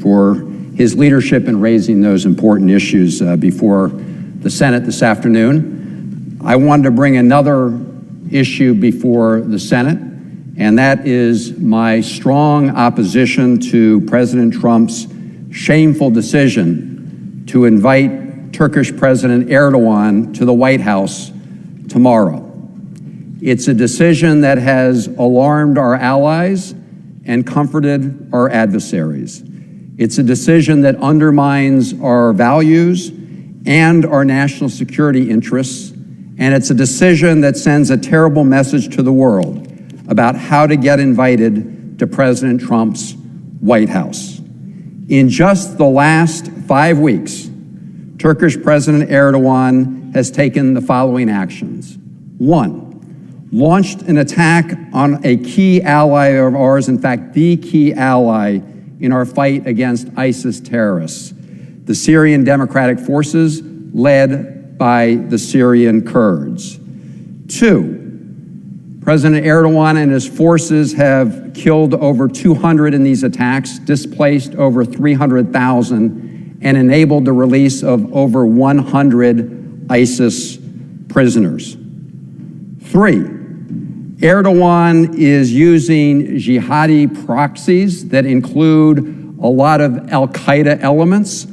for his leadership in raising those important issues before the Senate this afternoon. I wanted to bring another issue before the Senate, and that is my strong opposition to President Trump's shameful decision to invite Turkish President Erdogan to the White House tomorrow. It's a decision that has alarmed our allies and comforted our adversaries. It's a decision that undermines our values and our national security interests, and it's a decision that sends a terrible message to the world about how to get invited to President Trump's White House. In just the last 5 weeks, Turkish President Erdogan has taken the following actions. 1, launched an attack on a key ally of ours, in fact, the key ally in our fight against ISIS terrorists, the Syrian Democratic Forces led by the Syrian Kurds. 2, President Erdogan and his forces have killed over 200 in these attacks, displaced over 300,000, and enabled the release of over 100 ISIS prisoners. 3, Erdogan is using jihadi proxies that include a lot of al-Qaeda elements,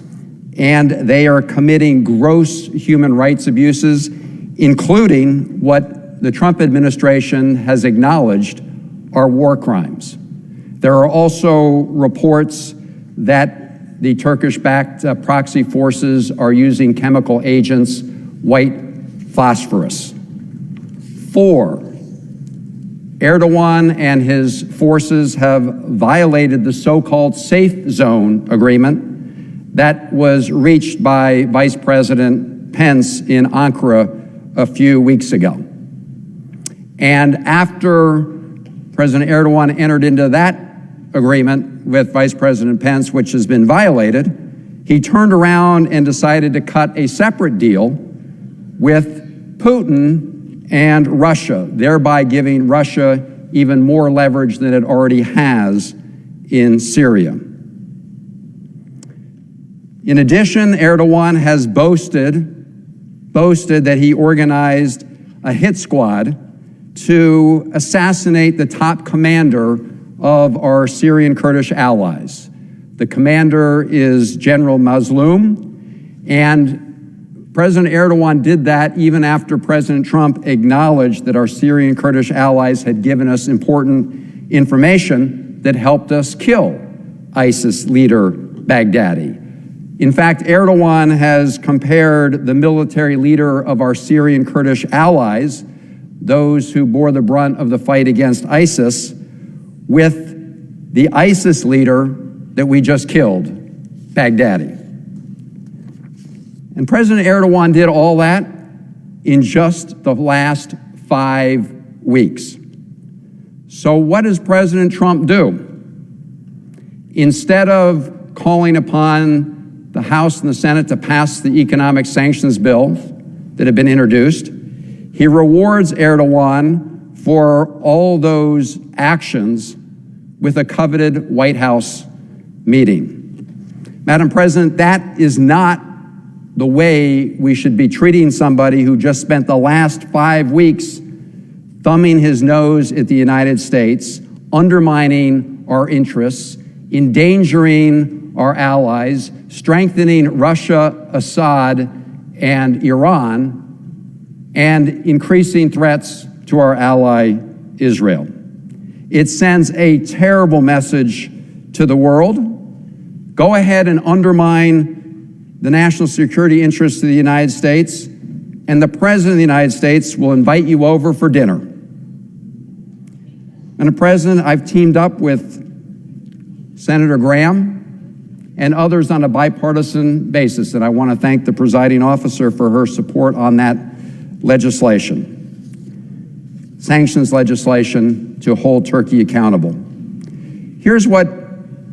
and they are committing gross human rights abuses, including what the Trump administration has acknowledged are war crimes. There are also reports that the Turkish-backed proxy forces are using chemical agents, white phosphorus. 4, Erdogan and his forces have violated the so-called safe zone agreement that was reached by Vice President Pence in Ankara a few weeks ago. And after President Erdogan entered into that agreement with Vice President Pence, which has been violated, he turned around and decided to cut a separate deal with Putin and Russia, thereby giving Russia even more leverage than it already has in Syria. In addition, Erdogan has boasted that he organized a hit squad to assassinate the top commander of our Syrian Kurdish allies. The commander is General Mazloum, and President Erdogan did that even after President Trump acknowledged that our Syrian Kurdish allies had given us important information that helped us kill ISIS leader Baghdadi. In fact, Erdogan has compared the military leader of our Syrian Kurdish allies, those who bore the brunt of the fight against ISIS, with the ISIS leader that we just killed, Baghdadi. And President Erdogan did all that in just the last 5 weeks. So what does President Trump do? Instead of calling upon the House and the Senate to pass the economic sanctions bill that have been introduced, he rewards Erdogan for all those actions with a coveted White House meeting. Madam President, that is not the way we should be treating somebody who just spent the last 5 weeks thumbing his nose at the United States, undermining our interests, endangering our allies, strengthening Russia, Assad, and Iran, and increasing threats to our ally, Israel. It sends a terrible message to the world. Go ahead and undermine the national security interests of the United States, and the President of the United States will invite you over for dinner. Madam President, I've teamed up with Senator Graham and others on a bipartisan basis, and I want to thank the presiding officer for her support on that legislation, sanctions legislation to hold Turkey accountable. Here's what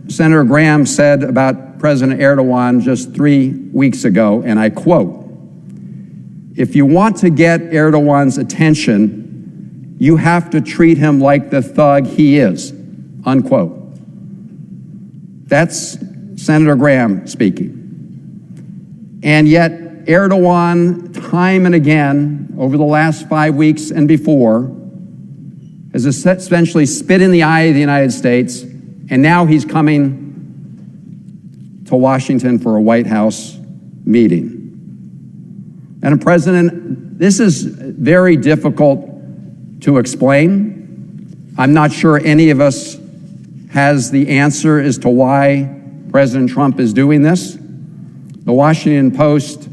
Senator Graham said about President Erdogan just 3 weeks ago, and I quote, "If you want to get Erdogan's attention, you have to treat him like the thug he is," unquote. That's Senator Graham speaking. And yet Erdogan, time and again, over the last 5 weeks and before, has essentially spit in the eye of the United States, and now he's coming to Washington for a White House meeting. Madam President, this is very difficult to explain. I'm not sure any of us has the answer as to why President Trump is doing this. The Washington Post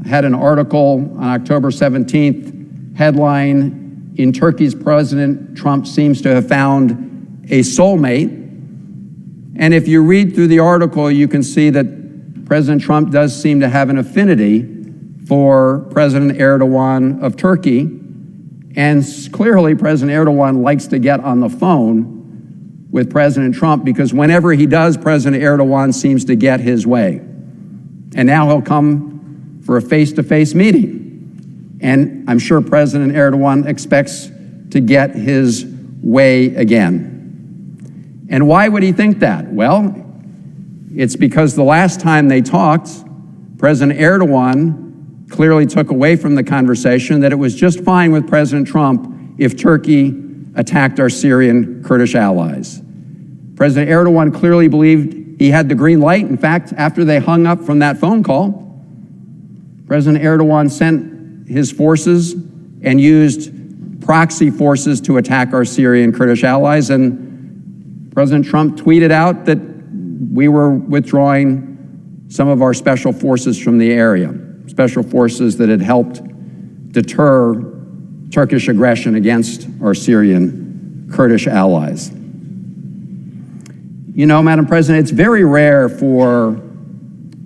had an article on October 17th, headline, "In Turkey's President Trump seems to have found a soulmate." And if you read through the article, you can see that President Trump does seem to have an affinity for President Erdogan of Turkey. And clearly, President Erdogan likes to get on the phone with President Trump, because whenever he does, President Erdogan seems to get his way. And now he'll come for a face-to-face meeting. And I'm sure President Erdogan expects to get his way again. And why would he think that? Well, it's because the last time they talked, President Erdogan clearly took away from the conversation that it was just fine with President Trump if Turkey attacked our Syrian Kurdish allies. President Erdogan clearly believed he had the green light. In fact, after they hung up from that phone call, President Erdogan sent his forces and used proxy forces to attack our Syrian Kurdish allies. And President Trump tweeted out that we were withdrawing some of our special forces from the area, special forces that had helped deter Turkish aggression against our Syrian Kurdish allies. You know, Madam President, it's very rare for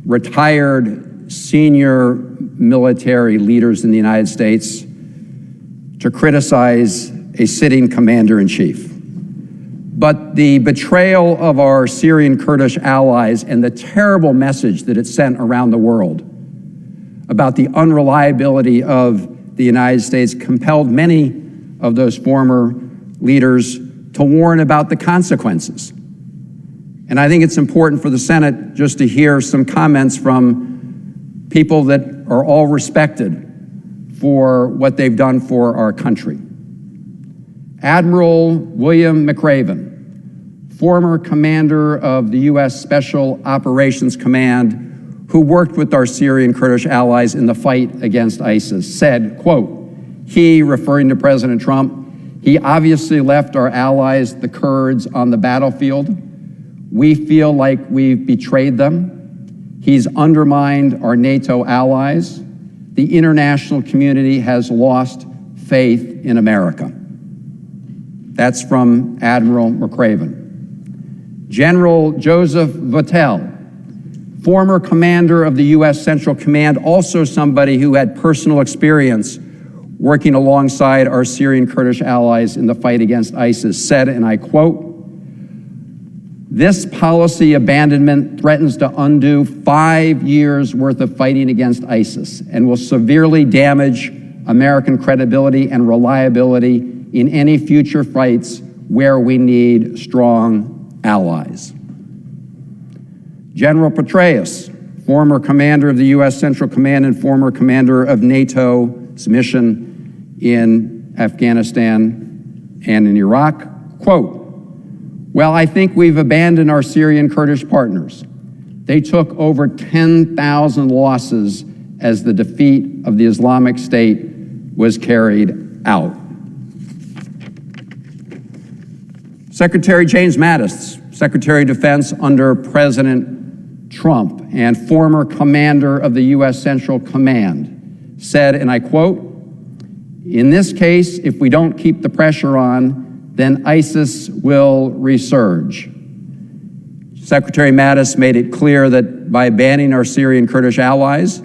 retired senior military leaders in the United States to criticize a sitting commander-in-chief. But the betrayal of our Syrian Kurdish allies and the terrible message that it sent around the world about the unreliability of the United States compelled many of those former leaders to warn about the consequences. And I think it's important for the Senate just to hear some comments from people that are all respected for what they've done for our country. Admiral William McRaven, former commander of the U.S. Special Operations Command, who worked with our Syrian Kurdish allies in the fight against ISIS, said, quote, he, referring to President Trump, he obviously left our allies, the Kurds, on the battlefield. We feel like we've betrayed them. He's undermined our NATO allies. The international community has lost faith in America. That's from Admiral McRaven. General Joseph Votel, former commander of the U.S. Central Command, also somebody who had personal experience working alongside our Syrian Kurdish allies in the fight against ISIS, said, and I quote, "This policy abandonment threatens to undo 5 years' worth of fighting against ISIS and will severely damage American credibility and reliability in any future fights where we need strong allies." General Petraeus, former commander of the U.S. Central Command and former commander of NATO's mission in Afghanistan and in Iraq, quote, "Well, I think we've abandoned our Syrian Kurdish partners. They took over 10,000 losses as the defeat of the Islamic State was carried out." Secretary James Mattis, Secretary of Defense under President Trump and former commander of the U.S. Central Command, said, and I quote, "In this case, if we don't keep the pressure on, then ISIS will resurge." Secretary Mattis made it clear that by abandoning our Syrian Kurdish allies,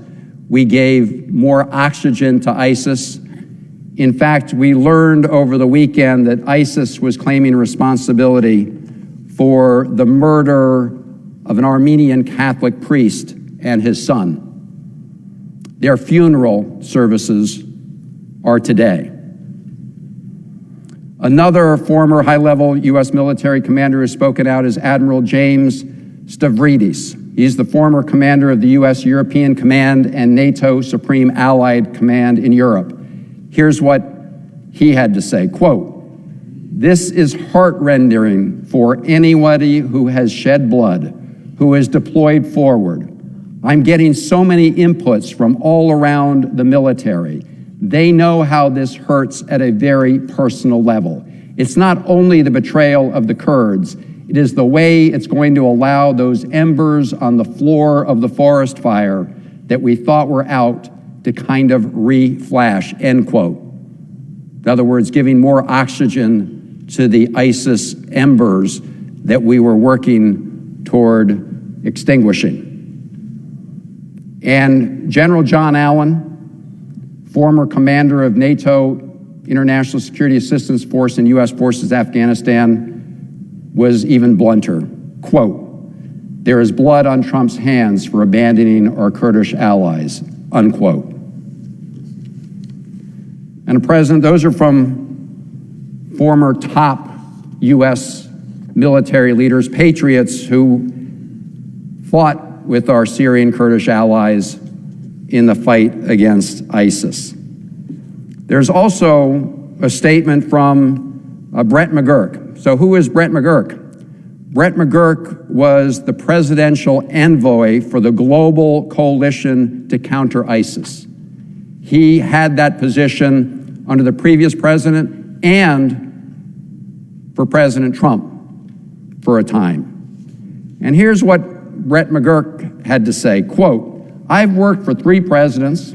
we gave more oxygen to ISIS. In fact, we learned over the weekend that ISIS was claiming responsibility for the murder of an Armenian Catholic priest and his son. Their funeral services are today. Another former high-level U.S. military commander who has spoken out is Admiral James Stavridis. He's the former commander of the U.S. European Command and NATO Supreme Allied Command in Europe. Here's what he had to say, quote, "This is heart-rending for anybody who has shed blood, who is deployed forward. I'm getting so many inputs from all around the military. They know how this hurts at a very personal level. It's not only the betrayal of the Kurds, it is the way it's going to allow those embers on the floor of the forest fire that we thought were out to kind of re-flash," end quote. In other words, giving more oxygen to the ISIS embers that we were working toward extinguishing. And General John Allen, former commander of NATO International Security Assistance Force and U.S. Forces Afghanistan, was even blunter. Quote, "There is blood on Trump's hands for abandoning our Kurdish allies," unquote. And President, those are from former top U.S. military leaders, patriots who fought with our Syrian Kurdish allies in the fight against ISIS. There's also a statement from Brett McGurk. So who is Brett McGurk? Brett McGurk was the presidential envoy for the global coalition to counter ISIS. He had that position under the previous president and for President Trump for a time. And here's what Brett McGurk had to say, quote, "I've worked for 3 presidents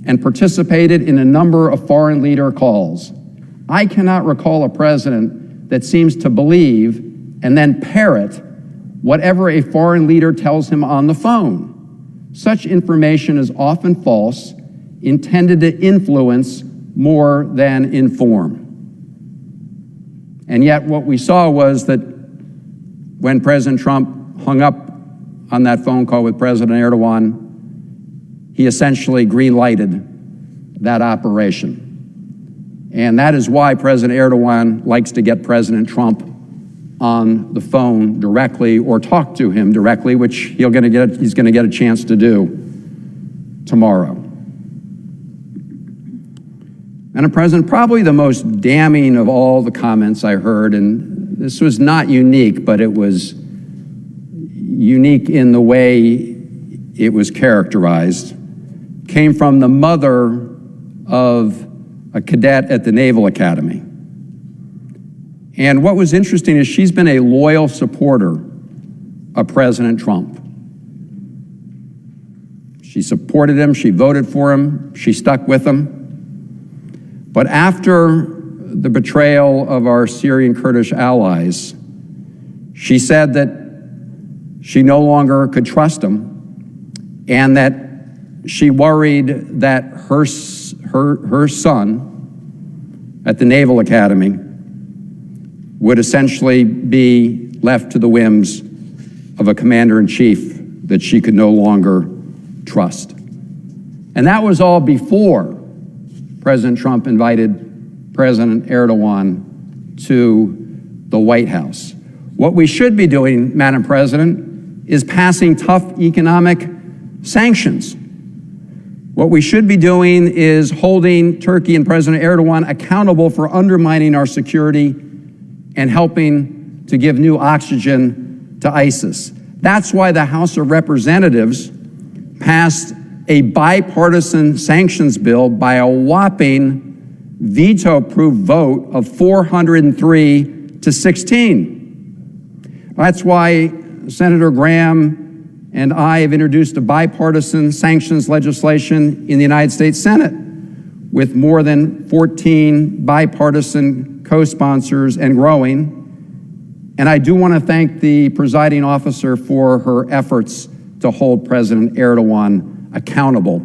and participated in a number of foreign leader calls. I cannot recall a president that seems to believe and then parrot whatever a foreign leader tells him on the phone. Such information is often false, intended to influence more than inform." And yet what we saw was that when President Trump hung up on that phone call with President Erdogan, he essentially green-lighted that operation. And that is why President Erdogan likes to get President Trump on the phone directly or talk to him directly, which he's going to get a chance to do tomorrow. Madam President, probably the most damning of all the comments I heard, and this was not unique, but it was unique in the way it was characterized, came from the mother of a cadet at the Naval Academy. And what was interesting is she's been a loyal supporter of President Trump. She supported him, she voted for him, she stuck with him. But after the betrayal of our Syrian Kurdish allies, she said that she no longer could trust him and that she worried that her son at the Naval Academy would essentially be left to the whims of a commander-in-chief that she could no longer trust. And that was all before President Trump invited President Erdogan to the White House. What we should be doing, Madam President, is passing tough economic sanctions. What we should be doing is holding Turkey and President Erdogan accountable for undermining our security and helping to give new oxygen to ISIS. That's why the House of Representatives passed a bipartisan sanctions bill by a whopping veto-proof vote of 403 to 16. That's why Senator Graham and I have introduced a bipartisan sanctions legislation in the United States Senate with more than 14 bipartisan co-sponsors and growing. And I do want to thank the presiding officer for her efforts to hold President Erdogan accountable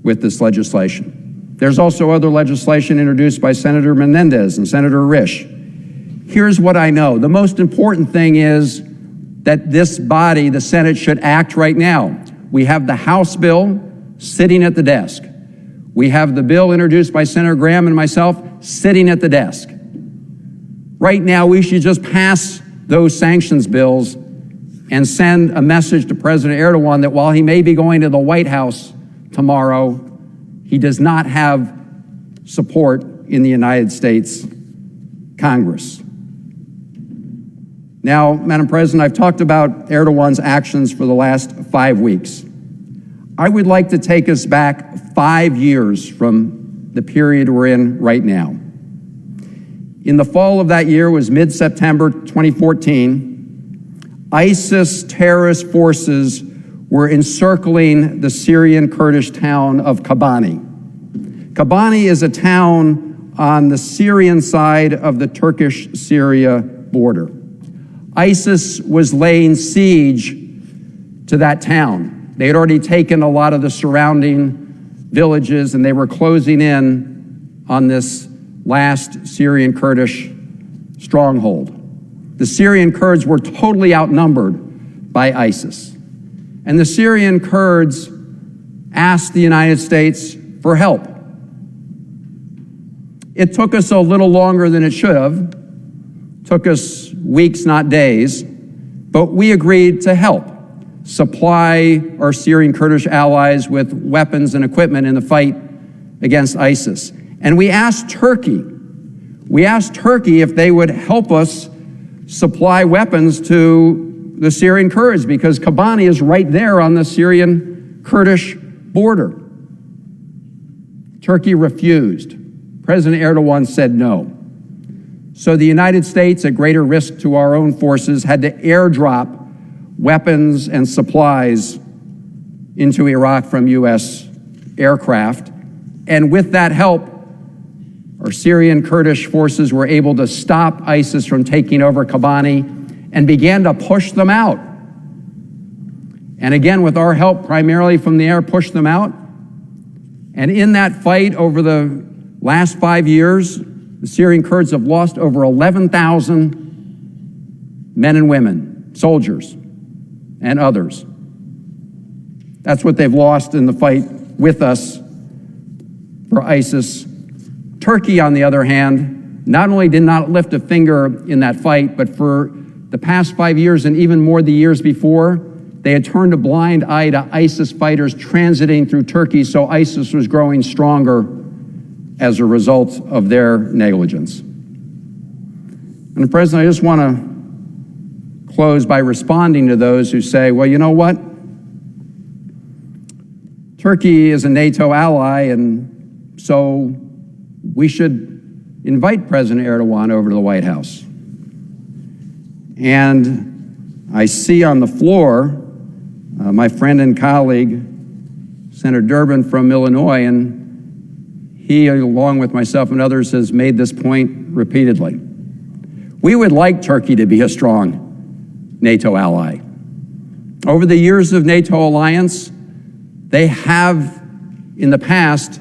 with this legislation. There's also other legislation introduced by Senator Menendez and Senator Risch. Here's what I know. The most important thing is that this body, the Senate, should act right now. We have the House bill sitting at the desk. We have the bill introduced by Senator Graham and myself sitting at the desk. Right now, we should just pass those sanctions bills and send a message to President Erdogan that while he may be going to the White House tomorrow, he does not have support in the United States Congress. Now, Madam President, I've talked about Erdogan's actions for the last 5 weeks. I would like to take us back 5 years from the period we're in right now. In the fall of that year was mid-September 2014. ISIS terrorist forces were encircling the Syrian Kurdish town of Kobani. Kobani is a town on the Syrian side of the Turkish-Syria border. ISIS was laying siege to that town. They had already taken a lot of the surrounding villages, and they were closing in on this last Syrian Kurdish stronghold. The Syrian Kurds were totally outnumbered by ISIS. And the Syrian Kurds asked the United States for help. It took us a little longer than it should have. Took us weeks, not days, but we agreed to help supply our Syrian Kurdish allies with weapons and equipment in the fight against ISIS. And we asked Turkey if they would help us supply weapons to the Syrian Kurds, because Kobani is right there on the Syrian Kurdish border. Turkey refused. President Erdogan said no. So the United States, at greater risk to our own forces, had to airdrop weapons and supplies into Iraq from U.S. aircraft. And with that help, our Syrian Kurdish forces were able to stop ISIS from taking over Kobani and began to push them out. And again, with our help, primarily from the air, pushed them out. And in that fight over the last 5 years, the Syrian Kurds have lost over 11,000 men and women, soldiers, and others. That's what they've lost in the fight with us for ISIS. Turkey, on the other hand, not only did not lift a finger in that fight, but for the past 5 years and even more the years before, they had turned a blind eye to ISIS fighters transiting through Turkey, so ISIS was growing stronger as a result of their negligence. And President, I just want to close by responding to those who say, well, you know what? Turkey is a NATO ally, and so we should invite President Erdogan over to the White House. And I see on the floor my friend and colleague, Senator Durbin from Illinois, and he, along with myself and others, has made this point repeatedly. We would like Turkey to be a strong NATO ally. Over the years of NATO alliance, they have, in the past,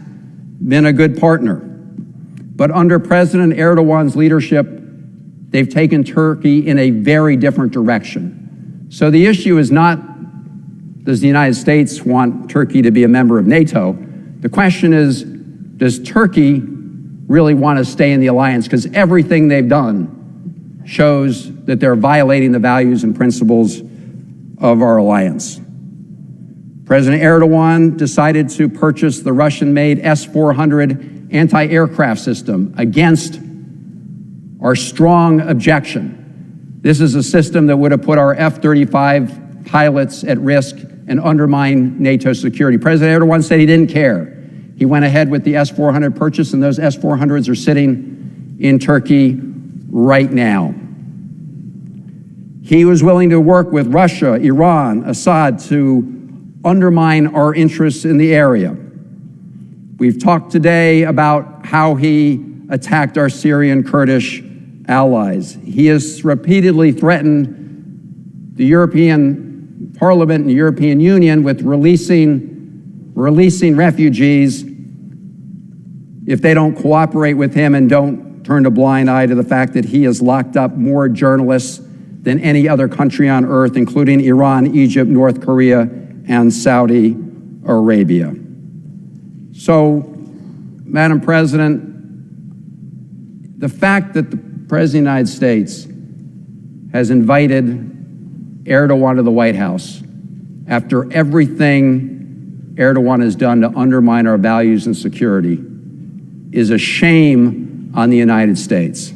been a good partner. But under President Erdogan's leadership, they've taken Turkey in a very different direction. So the issue is not, does the United States want Turkey to be a member of NATO? The question is, does Turkey really want to stay in the alliance? Because everything they've done shows that they're violating the values and principles of our alliance. President Erdogan decided to purchase the Russian-made S-400 anti-aircraft system against our strong objection. This is a system that would have put our F-35 pilots at risk and undermined NATO security. President Erdogan said he didn't care. He went ahead with the S-400 purchase, and those S-400s are sitting in Turkey right now. He was willing to work with Russia, Iran, Assad to undermine our interests in the area. We've talked today about how he attacked our Syrian Kurdish allies. He has repeatedly threatened the European Parliament and the European Union with releasing refugees if they don't cooperate with him and don't turn a blind eye to the fact that he has locked up more journalists than any other country on earth, including Iran, Egypt, North Korea, and Saudi Arabia. So, Madam President, the fact that the President of the United States has invited Erdogan to the White House, after everything Erdogan has done to undermine our values and security, is a shame on the United States.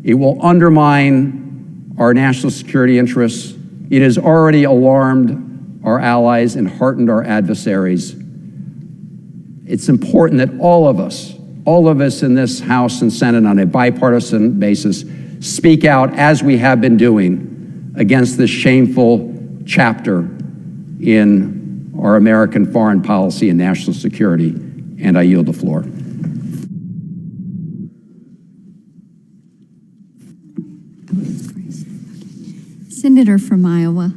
It will undermine our national security interests. It has already alarmed our allies and heartened our adversaries. It's important that all of us in this House and Senate on a bipartisan basis speak out, as we have been doing, against this shameful chapter in our American foreign policy and national security. And I yield the floor. Senator from Iowa.